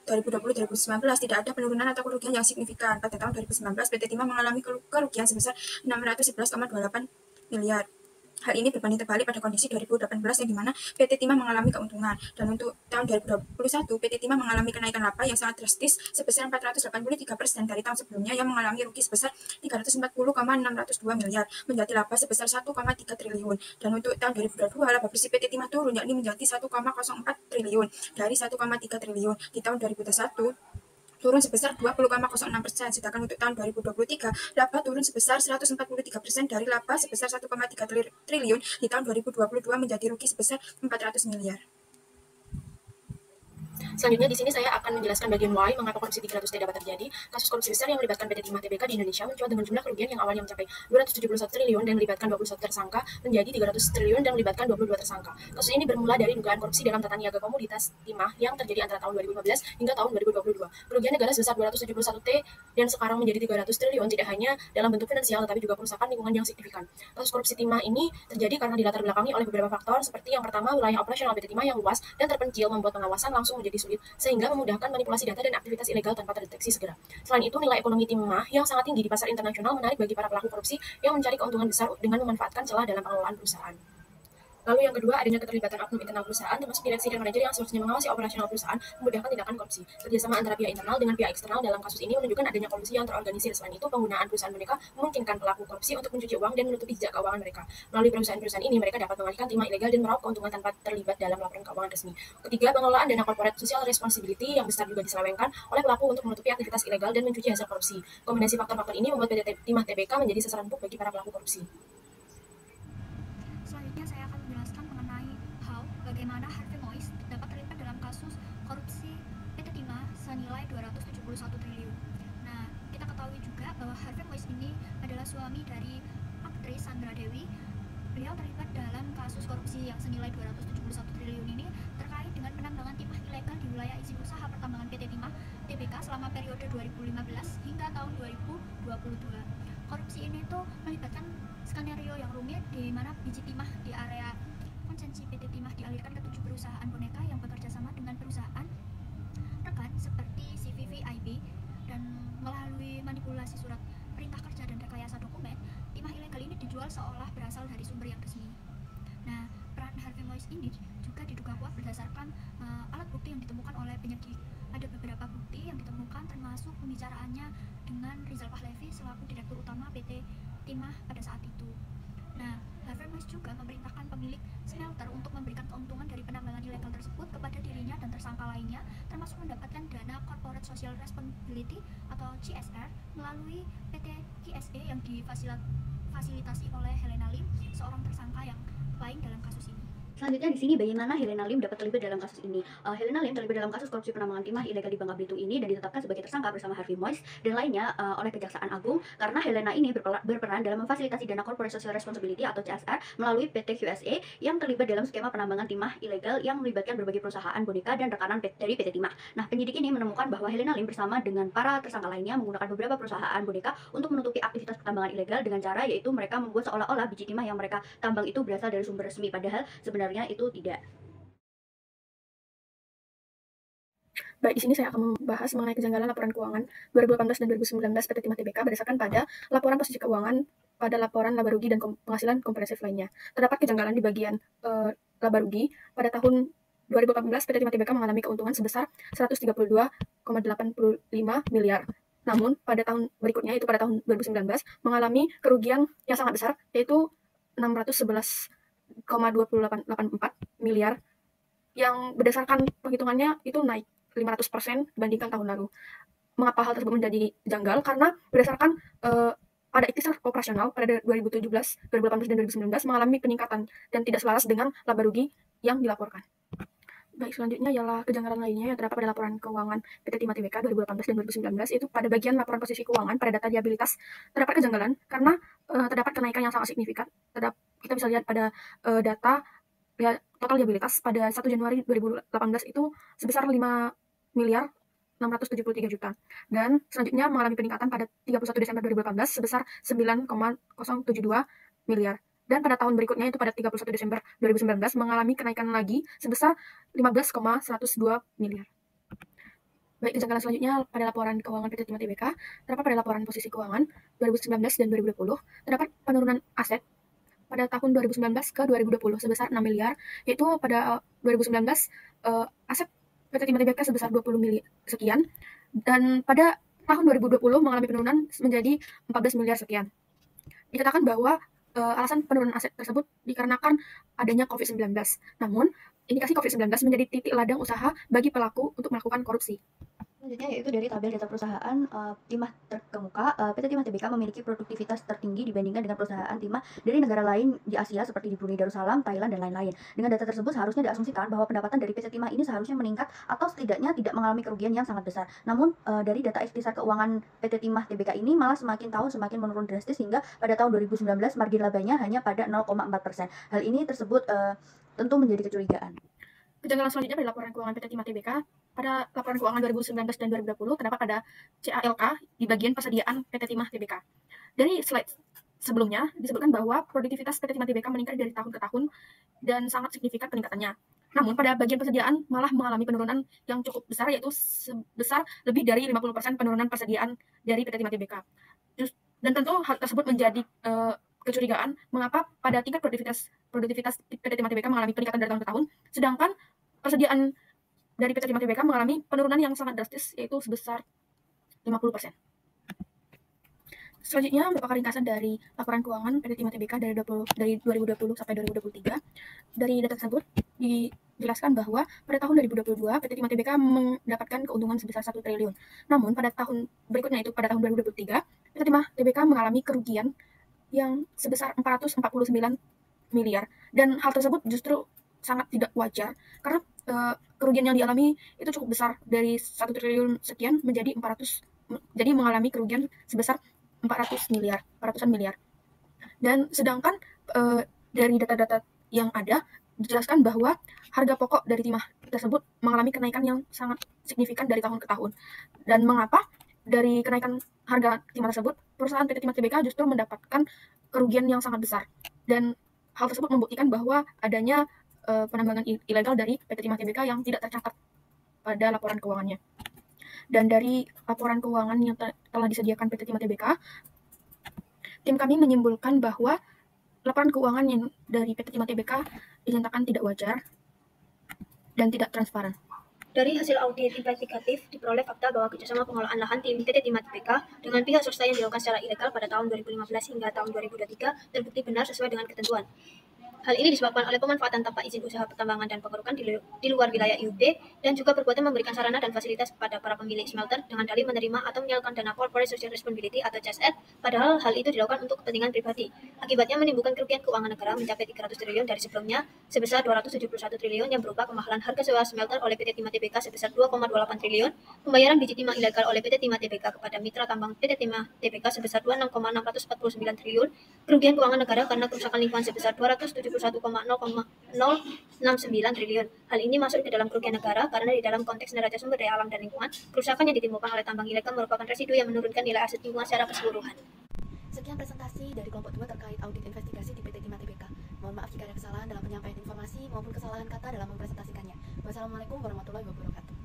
2020-2019 tidak ada penurunan atau kerugian yang signifikan. Pada tahun 2019 PT Timah mengalami kerugian sebesar Rp611,28 miliar. Hal ini berbanding terbalik pada kondisi 2018 yang dimana PT Timah mengalami keuntungan. Dan untuk tahun 2021 PT Timah mengalami kenaikan laba yang sangat drastis sebesar 483% dari tahun sebelumnya yang mengalami rugi sebesar Rp340,602 miliar menjadi laba sebesar Rp1,3 triliun. Dan untuk tahun 2022 laba bersih PT Timah turun yakni menjadi Rp1,04 triliun dari Rp1,3 triliun. Di tahun 2021 turun sebesar 20,06%, sedangkan untuk tahun 2023 laba turun sebesar 143% dari laba sebesar 1,3 triliun di tahun 2022 menjadi rugi sebesar 400 miliar. Selanjutnya di sini saya akan menjelaskan bagian why mengapa korupsi 300T dapat terjadi. Kasus korupsi besar yang melibatkan PT Timah Tbk di Indonesia mencuat dengan jumlah kerugian yang awalnya mencapai 271 triliun dan melibatkan 21 tersangka menjadi 300 triliun dan melibatkan 22 tersangka. Kasus ini bermula dari dugaan korupsi dalam tata niaga komoditas timah yang terjadi antara tahun 2015 hingga tahun 2022. Kerugian negara sebesar 271T dan sekarang menjadi 300 triliun tidak hanya dalam bentuk finansial tetapi juga kerusakan lingkungan yang signifikan. Kasus korupsi timah ini terjadi karena dilatar belakangi oleh beberapa faktor seperti yang pertama wilayah operasional PT Timah yang luas dan terpencil membuat pengawasan langsung menjadi sulit, sehingga memudahkan manipulasi data dan aktivitas ilegal tanpa terdeteksi segera. Selain itu, nilai ekonomi timah yang sangat tinggi di pasar internasional menarik bagi para pelaku korupsi yang mencari keuntungan besar dengan memanfaatkan celah dalam pengelolaan perusahaan. Lalu yang kedua, adanya keterlibatan oknum internal perusahaan, termasuk direksi dan manajer yang seharusnya mengawasi operasional perusahaan, memudahkan tindakan korupsi. Kerjasama antara pihak internal dengan pihak eksternal dalam kasus ini menunjukkan adanya kolusi yang terorganisir. Selain itu, penggunaan perusahaan boneka memungkinkan pelaku korupsi untuk mencuci uang dan menutupi jejak keuangan mereka. Melalui perusahaan-perusahaan ini, mereka dapat mengalihkan timah ilegal dan meraup keuntungan tanpa terlibat dalam laporan keuangan resmi. Ketiga, pengelolaan dana corporate social responsibility yang besar juga diselewengkan oleh pelaku untuk menutupi aktivitas ilegal dan mencuci hasil korupsi. Kombinasi faktor-faktor ini membuat PT Timah TBK menjadi sasaran empuk bagi para pelaku korupsi. Selanjutnya saya akan menjelaskan mengenai bagaimana Harvey Moise dapat terlibat dalam kasus korupsi PT Timah senilai 271 triliun. Nah, kita ketahui juga bahwa Harvey Moise ini adalah suami dari aktris Sandra Dewi. Beliau terlibat dalam kasus korupsi yang senilai 271 triliun ini terkait dengan penambangan timah ilegal di wilayah izin usaha pertambangan PT Timah TBK selama periode 2015 hingga tahun 2022. Korupsi ini tuh melibatkan skenario yang rumit di mana biji timah di area konsensi PT Timah dialirkan ke 7 perusahaan boneka yang bekerja sama dengan perusahaan rekan seperti CVVIB, dan melalui manipulasi surat perintah kerja dan rekayasa dokumen, timah ilegal ini dijual seolah berasal dari sumber yang resmi. Nah, peran Harvey Moise ini juga diduga kuat berdasarkan alat bukti yang ditemukan oleh penyidik. Ada beberapa bukti yang ditemukan termasuk pembicaraannya dengan Rizal Pahlavi selaku Direktur Utama PT Timah pada saat itu. Nah, Harvey Moise juga memerintahkan pemilik smelter untuk memberikan keuntungan dari penambangan ilegal tersebut kepada dirinya dan tersangka lainnya, termasuk mendapatkan dana Corporate Social Responsibility atau CSR melalui PT KSE yang difasilitasi oleh Helena Lim, seorang tersangka yang lain dalam kasus ini. Selanjutnya di sini bagaimana Helena Lim dapat terlibat dalam kasus ini. Helena Lim terlibat dalam kasus korupsi penambangan timah ilegal di Bangka Belitung ini dan ditetapkan sebagai tersangka bersama Harvey Moise dan lainnya oleh Kejaksaan Agung karena Helena ini berperan dalam memfasilitasi dana Corporate Social Responsibility atau CSR melalui PT QSE yang terlibat dalam skema penambangan timah ilegal yang melibatkan berbagai perusahaan boneka dan rekanan dari PT Timah. Nah, penyidik ini menemukan bahwa Helena Lim bersama dengan para tersangka lainnya menggunakan beberapa perusahaan boneka untuk menutupi aktivitas pertambangan ilegal dengan cara yaitu mereka membuat seolah-olah biji timah yang mereka tambang itu berasal dari sumber resmi, padahal sebenarnya itu tidak. Baik, di sini saya akan membahas mengenai kejanggalan laporan keuangan 2018 dan 2019 PT Timah TBK berdasarkan pada laporan posisi keuangan pada laporan laba rugi dan penghasilan komprehensif lainnya. Terdapat kejanggalan di bagian laba rugi. Pada tahun 2018 PT Timah TBK mengalami keuntungan sebesar 132,85 miliar. Namun pada tahun berikutnya, yaitu pada tahun 2019, mengalami kerugian yang sangat besar, yaitu 611,2884 miliar, yang berdasarkan perhitungannya itu naik 500% dibandingkan tahun lalu. Mengapa hal tersebut menjadi janggal? Karena berdasarkan pada ikhtisar operasional pada 2017, 2018, dan 2019 mengalami peningkatan dan tidak selaras dengan laba rugi yang dilaporkan. Baik, selanjutnya ialah kejanggalan lainnya yang terdapat pada laporan keuangan PT Timah TBK 2018 dan 2019, yaitu pada bagian laporan posisi keuangan pada data liabilitas terdapat kejanggalan karena terdapat kenaikan yang sangat signifikan. Kita bisa lihat pada data total liabilitas pada 1 Januari 2018 itu sebesar 5 miliar 673 juta. Dan selanjutnya mengalami peningkatan pada 31 Desember 2018 sebesar 9,072 miliar. Dan pada tahun berikutnya, itu pada 31 Desember 2019, mengalami kenaikan lagi sebesar 15,102 miliar. Baik, kejanggalan selanjutnya pada laporan keuangan PT Timah TBK, terdapat pada laporan posisi keuangan 2019 dan 2020, terdapat penurunan aset pada tahun 2019 ke 2020 sebesar 6 miliar, yaitu pada 2019 aset PT Timah TBK sebesar 20 miliar sekian, dan pada tahun 2020 mengalami penurunan menjadi 14 miliar sekian. Dikatakan bahwa alasan penurunan aset tersebut dikarenakan adanya COVID-19. Namun, indikasi COVID-19 menjadi titik ladang usaha bagi pelaku untuk melakukan korupsi. Selanjutnya yaitu dari tabel data perusahaan timah terkemuka, PT Timah TBK memiliki produktivitas tertinggi dibandingkan dengan perusahaan timah dari negara lain di Asia seperti di Brunei Darussalam, Thailand, dan lain-lain. Dengan data tersebut seharusnya diasumsikan bahwa pendapatan dari PT Timah ini seharusnya meningkat atau setidaknya tidak mengalami kerugian yang sangat besar. Namun dari data ikhtisar keuangan PT Timah TBK ini malah semakin tahun semakin menurun drastis hingga pada tahun 2019 margin labanya hanya pada 0,4%. Hal ini tersebut tentu menjadi kecurigaan. Kejanggalan selanjutnya pada laporan keuangan PT Timah TBK. Pada laporan keuangan 2019 dan 2020 terdapat pada CALK di bagian persediaan PT Timah TBK. Dari slide sebelumnya disebutkan bahwa produktivitas PT Timah TBK meningkat dari tahun ke tahun dan sangat signifikan peningkatannya. Namun pada bagian persediaan malah mengalami penurunan yang cukup besar, yaitu sebesar lebih dari 50% penurunan persediaan dari PT Timah Tbk. Dan tentu hal tersebut menjadi kecurigaan mengapa pada tingkat produktivitas PT Timah Tbk mengalami peningkatan dari tahun ke tahun, sedangkan persediaan dari PT Timah Tbk mengalami penurunan yang sangat drastis, yaitu sebesar 50%. Selanjutnya merupakan ringkasan dari laporan keuangan PT Timah Tbk dari 2020 sampai 2023. Dari data tersebut dijelaskan bahwa pada tahun 2022 PT Timah Tbk mendapatkan keuntungan sebesar 1 triliun. Namun pada tahun berikutnya, itu pada tahun 2023, PT Timah Tbk mengalami kerugian yang sebesar 449 miliar. Dan hal tersebut justru sangat tidak wajar karena kerugian yang dialami itu cukup besar, dari 1 triliun sekian menjadi 400, jadi mengalami kerugian sebesar 400 miliar, ratusan miliar. Dan sedangkan dari data-data yang ada dijelaskan bahwa harga pokok dari timah tersebut mengalami kenaikan yang sangat signifikan dari tahun ke tahun. Dan mengapa dari kenaikan harga timah tersebut, perusahaan PT Timah Tbk justru mendapatkan kerugian yang sangat besar. Dan hal tersebut membuktikan bahwa adanya penambangan ilegal dari PT Timah Tbk yang tidak tercatat pada laporan keuangannya. Dan dari laporan keuangan yang telah disediakan PT Timah Tbk, tim kami menyimpulkan bahwa laporan keuangan yang dari PT Timah Tbk dinyatakan tidak wajar dan tidak transparan. Dari hasil audit investigatif diperoleh fakta bahwa kerjasama pengelolaan lahan tim PT Timah Tbk dengan pihak swasta yang dilakukan secara ilegal pada tahun 2015 hingga tahun 2023 terbukti benar sesuai dengan ketentuan. Hal ini disebabkan oleh pemanfaatan tanpa izin usaha pertambangan dan pengerukan di luar wilayah IUP, dan juga perbuatan memberikan sarana dan fasilitas kepada para pemilik smelter dengan dalih menerima atau menyalurkan dana Corporate Social Responsibility atau CSR, padahal hal itu dilakukan untuk kepentingan pribadi. Akibatnya menimbulkan kerugian keuangan negara mencapai 300 triliun dari sebelumnya sebesar 271 triliun yang berupa kemahalan harga sewa smelter oleh PT Timah Tbk sebesar 2,28 triliun, pembayaran biji timah ilegal oleh PT Timah Tbk kepada mitra tambang PT Timah Tbk sebesar 26,649 triliun, kerugian keuangan negara karena kerusakan lingkungan sebesar 271,0069 triliun. Hal ini masuk ke dalam kerugian negara karena di dalam konteks neraca sumber daya alam dan lingkungan, kerusakan yang ditimbulkan oleh tambang ilegal merupakan residu yang menurunkan nilai aset lingkungan secara keseluruhan. Sekian presentasi dari kelompok 2 terkait audit investigasi di PT Timah Tbk. Mohon maaf jika ada kesalahan dalam penyampaian informasi maupun kesalahan kata dalam mempresentasikannya. Wassalamualaikum warahmatullahi wabarakatuh.